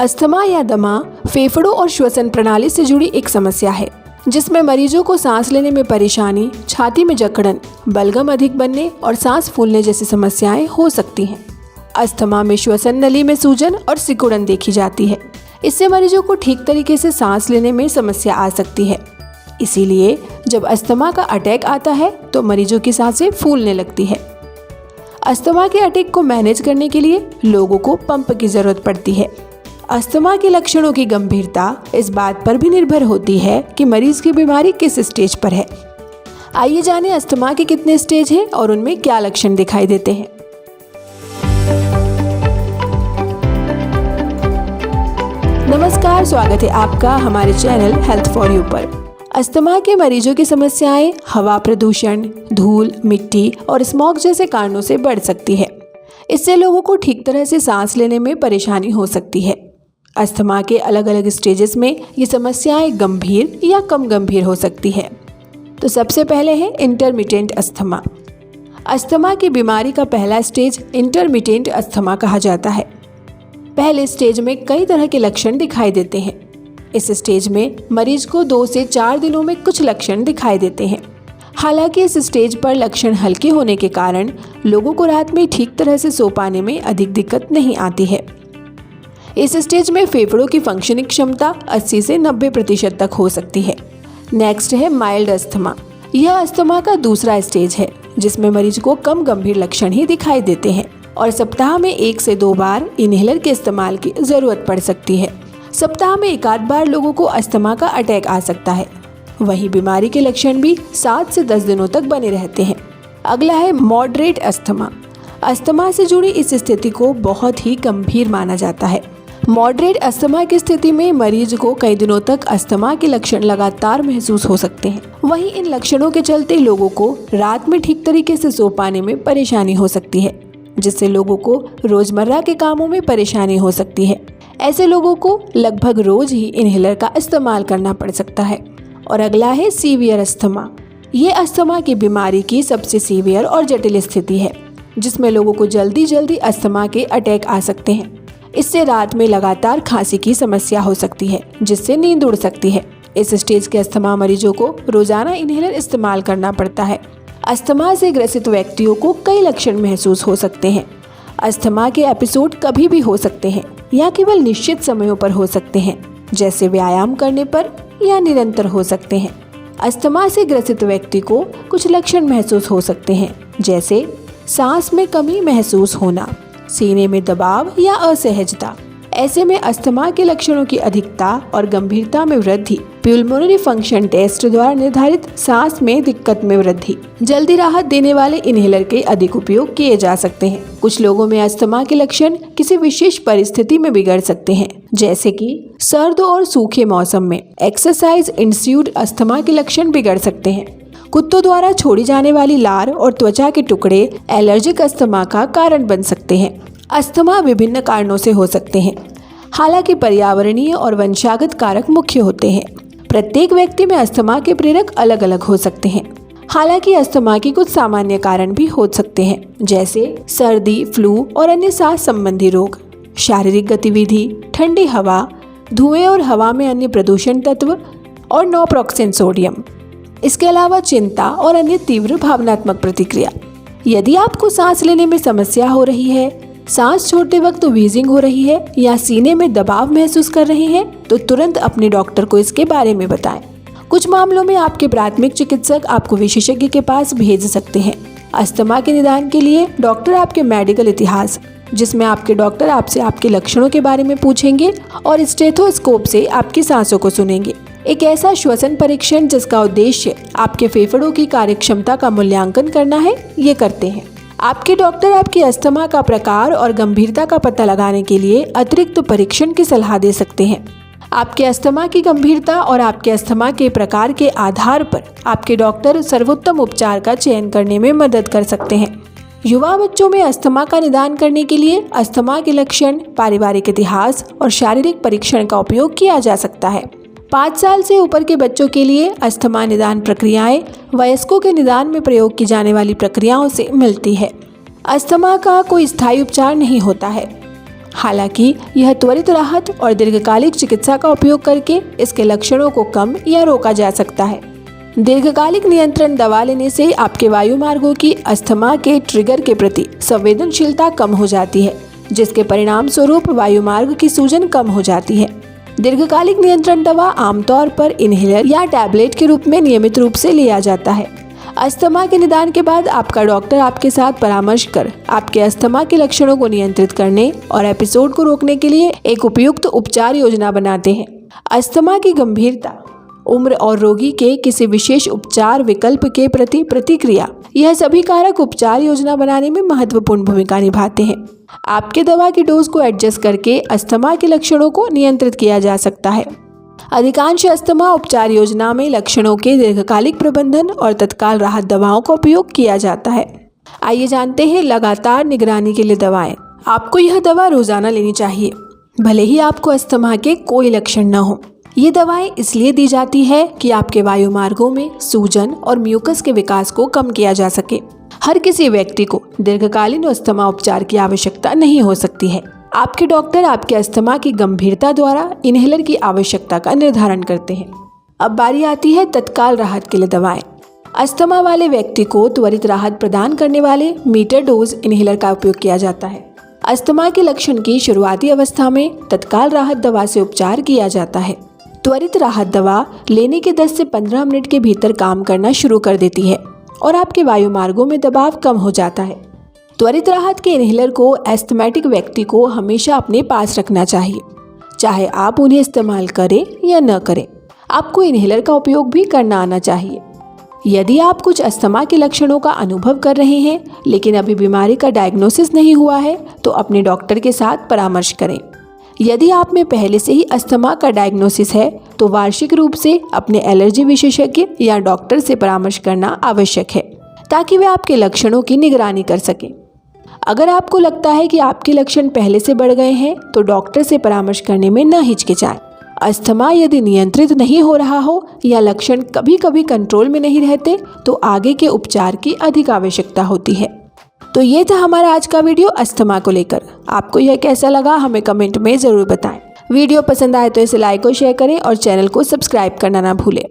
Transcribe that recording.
Asthma या दमा फेफड़ों और श्वसन प्रणाली से जुड़ी एक समस्या है जिसमें मरीजों को सांस लेने में परेशानी, छाती में जकड़न, बलगम अधिक बनने और सांस फूलने जैसी समस्याएं हो सकती हैं। अस्थमा में श्वसन नली में सूजन और सिकुड़न देखी जाती है। इससे मरीजों को ठीक तरीके से सांस लेने में समस्या आ सकती है। इसीलिए जब अस्थमा का अटैक आता है तो मरीजों की सांसें फूलने लगती है। अस्थमा के अटैक को मैनेज करने के लिए लोगों को पंप की जरूरत पड़ती है। अस्थमा के लक्षणों की गंभीरता इस बात पर भी निर्भर होती है कि मरीज की बीमारी किस स्टेज पर है। आइए जानें अस्थमा के कितने स्टेज हैं और उनमें क्या लक्षण दिखाई देते हैं। नमस्कार, स्वागत है आपका हमारे चैनल हेल्थ फॉर यू पर। अस्थमा के मरीजों की समस्याएं हवा प्रदूषण, धूल, मिट्टी और स्मॉग जैसे कारणों से बढ़ सकती है। इससे लोगों को ठीक तरह से सांस लेने में परेशानी हो सकती है। अस्थमा के अलग अलग स्टेजेस में ये समस्याएं गंभीर या कम गंभीर हो सकती है। तो सबसे पहले है इंटरमिटेंट अस्थमा। अस्थमा की बीमारी का पहला स्टेज इंटरमिटेंट अस्थमा कहा जाता है। पहले स्टेज में कई तरह के लक्षण दिखाई देते हैं। इस स्टेज में मरीज को 2 से 4 दिनों में कुछ लक्षण दिखाई देते हैं। हालांकि इस स्टेज पर लक्षण हल्के होने के कारण लोगों को रात में ठीक तरह से सो पाने में अधिक दिक्कत नहीं आती है। इस स्टेज में फेफड़ों की फंक्शनिंग क्षमता 80 से 90% तक हो सकती है। नेक्स्ट है माइल्ड अस्थमा। यह अस्थमा का दूसरा स्टेज है जिसमें मरीज को कम गंभीर लक्षण ही दिखाई देते हैं और सप्ताह में 1 से 2 बार इनहेलर के इस्तेमाल की जरूरत पड़ सकती है। सप्ताह में 1 आध बार लोगों को अस्थमा का अटैक आ सकता है। वहीं बीमारी के लक्षण भी 7 से 10 दिनों तक बने रहते हैं। अगला है मॉडरेट अस्थमा। अस्थमा से जुड़ी इस स्थिति को बहुत ही गंभीर माना जाता है। मॉडरेट अस्थमा की स्थिति में मरीज को कई दिनों तक अस्थमा के लक्षण लगातार महसूस हो सकते हैं। वहीं इन लक्षणों के चलते लोगों को रात में ठीक तरीके से सो पाने में परेशानी हो सकती है, जिससे लोगों को रोजमर्रा के कामों में परेशानी हो सकती है। ऐसे लोगों को लगभग रोज ही इनहेलर का इस्तेमाल करना पड़ सकता है। और अगला है सीवियर अस्थमा। ये अस्थमा की बीमारी की सबसे सीवियर और जटिल स्थिति है जिसमें लोगों को जल्दी जल्दी अस्थमा के अटैक आ सकते हैं। इससे रात में लगातार खांसी की समस्या हो सकती है जिससे नींद उड़ सकती है। इस स्टेज के अस्थमा मरीजों को रोजाना इनहेलर इस्तेमाल करना पड़ता है। अस्थमा से ग्रसित व्यक्तियों को कई लक्षण महसूस हो सकते हैं। अस्थमा के एपिसोड कभी भी हो सकते हैं या केवल निश्चित समयों पर हो सकते हैं, जैसे व्यायाम करने पर या निरंतर हो सकते हैं। अस्थमा से ग्रसित व्यक्ति को कुछ लक्षण महसूस हो सकते हैं, जैसे सांस में कमी महसूस होना, सीने में दबाव या असहजता। ऐसे में अस्थमा के लक्षणों की अधिकता और गंभीरता में वृद्धि, पल्मोनरी फंक्शन टेस्ट द्वारा निर्धारित सांस में दिक्कत में वृद्धि, जल्दी राहत देने वाले इनहेलर के अधिक उपयोग किए जा सकते हैं। कुछ लोगों में अस्थमा के लक्षण किसी विशेष परिस्थिति में बिगड़ सकते हैं, जैसे कि सर्द और सूखे मौसम में एक्सरसाइज इंड्यूस्ड अस्थमा के लक्षण बिगड़ सकते हैं। कुत्तों द्वारा छोड़ी जाने वाली लार और त्वचा के टुकड़े एलर्जिक अस्थमा का कारण बन सकते हैं। अस्थमा विभिन्न कारणों से हो सकते हैं, हालांकि पर्यावरणीय और वंशागत कारक मुख्य होते हैं। प्रत्येक व्यक्ति में अस्थमा के प्रेरक अलग अलग हो सकते हैं। हालांकि अस्थमा के कुछ सामान्य कारण भी हो सकते हैं, जैसे सर्दी, फ्लू और अन्य सांस संबंधी रोग, शारीरिक गतिविधि, ठंडी हवा, धुएं और हवा में अन्य प्रदूषण तत्व और नॉप्रोक्सेन सोडियम। इसके अलावा चिंता और अन्य तीव्र भावनात्मक प्रतिक्रिया। यदि आपको सांस लेने में समस्या हो रही है, सांस छोड़ते वक्त व्हीजिंग हो रही है या सीने में दबाव महसूस कर रहे हैं, तो तुरंत अपने डॉक्टर को इसके बारे में बताएं। कुछ मामलों में आपके प्राथमिक चिकित्सक आपको विशेषज्ञ के पास भेज सकते हैं। अस्थमा के निदान के लिए डॉक्टर आपके मेडिकल इतिहास, जिसमें आपके डॉक्टर आपसे आपके लक्षणों के बारे में पूछेंगे और स्टेथोस्कोप से आपकी सांसों को सुनेंगे। एक ऐसा श्वसन परीक्षण जिसका उद्देश्य आपके फेफड़ों की कार्यक्षमता का मूल्यांकन करना है, ये करते हैं। आपके डॉक्टर आपके अस्थमा का प्रकार और गंभीरता का पता लगाने के लिए अतिरिक्त परीक्षण की सलाह दे सकते हैं। आपके अस्थमा की गंभीरता और आपके अस्थमा के प्रकार के आधार पर आपके डॉक्टर सर्वोत्तम उपचार का चयन करने में मदद कर सकते हैं। युवा बच्चों में अस्थमा का निदान करने के लिए अस्थमा के लक्षण, पारिवारिक इतिहास और शारीरिक परीक्षण का उपयोग किया जा सकता है। 5 साल से ऊपर के बच्चों के लिए अस्थमा निदान प्रक्रियाएं वयस्कों के निदान में प्रयोग की जाने वाली प्रक्रियाओं से मिलती है। अस्थमा का कोई स्थायी उपचार नहीं होता है। हालांकि यह त्वरित राहत और दीर्घकालिक चिकित्सा का उपयोग करके इसके लक्षणों को कम या रोका जा सकता है। दीर्घकालिक नियंत्रण दवा लेने से आपके वायुमार्गों की अस्थमा के ट्रिगर के प्रति संवेदनशीलता कम हो जाती है, जिसके परिणाम स्वरूप वायुमार्ग की सूजन कम हो जाती है। दीर्घकालिक नियंत्रण दवा आमतौर पर इनहेलर या टैबलेट के रूप में नियमित रूप से लिया जाता है। अस्थमा के निदान के बाद आपका डॉक्टर आपके साथ परामर्श कर आपके अस्थमा के लक्षणों को नियंत्रित करने और एपिसोड को रोकने के लिए एक उपयुक्त उपचार योजना बनाते हैं। अस्थमा की गंभीरता, उम्र और रोगी के किसी विशेष उपचार विकल्प के प्रति प्रतिक्रिया, यह सभी कारक उपचार योजना बनाने में महत्वपूर्ण भूमिका निभाते हैं। आपके दवा की डोज को एडजस्ट करके अस्थमा के लक्षणों को नियंत्रित किया जा सकता है। अधिकांश अस्थमा उपचार योजना में लक्षणों के दीर्घकालिक प्रबंधन और तत्काल राहत दवाओं का उपयोग किया जाता है। आइए जानते हैं लगातार निगरानी के लिए दवाएं। आपको यह दवा रोजाना लेनी चाहिए, भले ही आपको अस्थमा के कोई लक्षण न हो। ये दवाएं इसलिए दी जाती है कि आपके वायुमार्गों में सूजन और म्यूकस के विकास को कम किया जा सके। हर किसी व्यक्ति को दीर्घकालीन अस्थमा उपचार की आवश्यकता नहीं हो सकती है। आपके डॉक्टर आपके अस्थमा की गंभीरता द्वारा इनहेलर की आवश्यकता का निर्धारण करते हैं। अब बारी आती है तत्काल राहत के लिए दवाएं। अस्थमा वाले व्यक्ति को त्वरित राहत प्रदान करने वाले मीटर डोज इनहेलर का उपयोग किया जाता है। अस्थमा के लक्षण की शुरुआती अवस्था में तत्काल राहत दवा से उपचार किया जाता है। त्वरित राहत दवा लेने के 10 से 15 मिनट के भीतर काम करना शुरू कर देती है और आपके वायुमार्गों में दबाव कम हो जाता है। त्वरित राहत के इनहेलर को एस्थमेटिक व्यक्ति को हमेशा अपने पास रखना चाहिए, चाहे आप उन्हें इस्तेमाल करें या न करें। आपको इनहेलर का उपयोग भी करना आना चाहिए। यदि आप कुछ अस्थमा के लक्षणों का अनुभव कर रहे हैं लेकिन अभी बीमारी का डायग्नोसिस नहीं हुआ है, तो अपने डॉक्टर के साथ परामर्श करें। यदि आप में पहले से ही अस्थमा का डायग्नोसिस है तो वार्षिक रूप से अपने एलर्जी विशेषज्ञ या डॉक्टर से परामर्श करना आवश्यक है, ताकि वे आपके लक्षणों की निगरानी कर सकें। अगर आपको लगता है कि आपके लक्षण पहले से बढ़ गए हैं तो डॉक्टर से परामर्श करने में न हिचकिचाएं। अस्थमा यदि नियंत्रित नहीं हो रहा हो या लक्षण कभी कभी कंट्रोल में नहीं रहते तो आगे के उपचार की अधिक आवश्यकता होती है। तो ये था हमारा आज का वीडियो अस्थमा को लेकर। आपको यह कैसा लगा हमें कमेंट में ज़रूर बताएं। वीडियो पसंद आए तो इसे लाइक और शेयर करें और चैनल को सब्सक्राइब करना ना भूलें।